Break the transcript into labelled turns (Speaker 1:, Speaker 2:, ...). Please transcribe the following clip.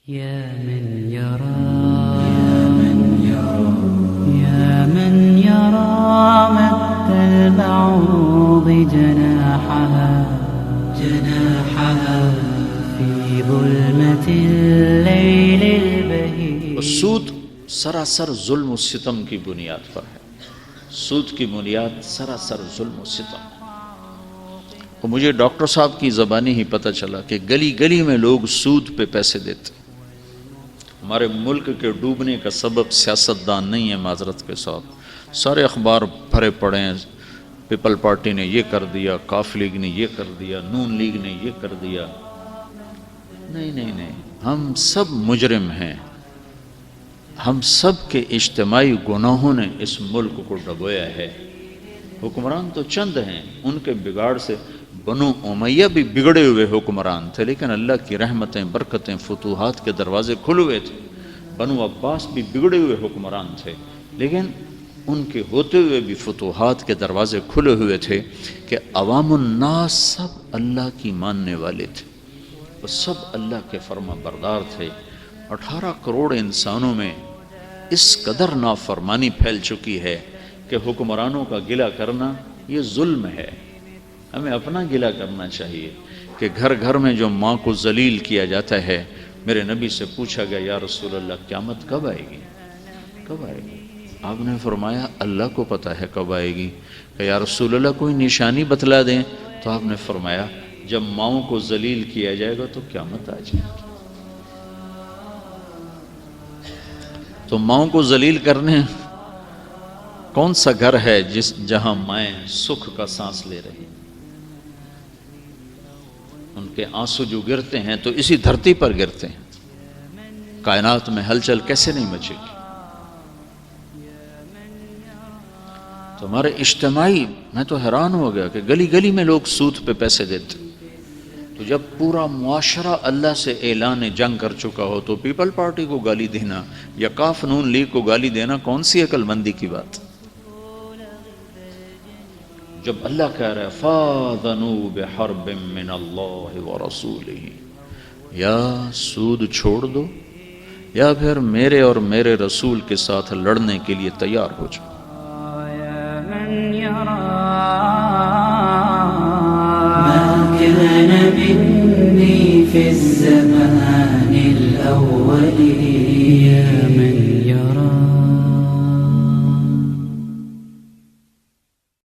Speaker 1: يا من يرى مد البعوض جناحها في ظلمة الليل البهيج.
Speaker 2: سود سراسر ظلم و ستم کی بنیاد پر ہے. سود کی بنیاد سراسر ظلم و ستم. اور مجھے ڈاکٹر صاحب کی زبانی ہی پتہ چلا کہ گلی گلی میں لوگ سود پہ پیسے دیتے. ہمارے ملک کے ڈوبنے کا سبب سیاستدان نہیں ہے، معذرت کے ساتھ. سارے اخبار بھرے پڑے ہیں، پیپل پارٹی نے یہ کر دیا، کاف لیگ نے یہ کر دیا، نون لیگ نے یہ کر دیا. نہیں، ہم سب مجرم ہیں. ہم سب کے اجتماعی گناہوں نے اس ملک کو ڈبویا ہے. حکمران تو چند ہیں، ان کے بگاڑ سے بنو امیہ بھی بگڑے ہوئے حکمران تھے، لیکن اللہ کی رحمتیں، برکتیں، فتوحات کے دروازے کھلے ہوئے تھے. بنو عباس بھی بگڑے ہوئے حکمران تھے، لیکن ان کے ہوتے ہوئے بھی فتوحات کے دروازے کھلے ہوئے تھے کہ عوام الناس سب اللہ کی ماننے والے تھے، وہ سب اللہ کے فرما بردار تھے. 18 کروڑ انسانوں میں اس قدر نافرمانی پھیل چکی ہے کہ حکمرانوں کا گلہ کرنا یہ ظلم ہے. ہمیں اپنا گلہ کرنا چاہیے کہ گھر گھر میں جو ماں کو ذلیل کیا جاتا ہے. میرے نبی سے پوچھا گیا، یا رسول اللہ قیامت کب آئے گی؟ کب آئے گی؟ آپ نے فرمایا اللہ کو پتہ ہے کب آئے گی. کہ یا رسول اللہ کوئی نشانی بتلا دیں. تو آپ نے فرمایا جب ماؤں کو ذلیل کیا جائے گا تو قیامت آ جائے گی. تو ماؤں کو ذلیل کرنے کون سا گھر ہے جہاں مائیں سکھ کا سانس لے رہی؟ ان کے آنسو جو گرتے ہیں تو اسی دھرتی پر گرتے ہیں. کائنات میں ہلچل کیسے نہیں مچے گی؟ تو ہمارے اجتماعی، میں تو حیران ہو گیا کہ گلی گلی میں لوگ سود پہ پیسے دیتے. تو جب پورا معاشرہ اللہ سے اعلان جنگ کر چکا ہو تو پیپل پارٹی کو گالی دینا یا کاف نون لیگ کو گالی دینا کون سی عقل مندی کی بات؟ جب اللہ کہہ رہا ہے فَاذَنُوا بِحَرْبٍ مِّنَ اللَّهِ وَرَسُولِهِ، یا سود چھوڑ دو یا پھر میرے اور میرے رسول کے ساتھ لڑنے کے لیے تیار ہو جاؤ.
Speaker 1: يا من يرى ما كان من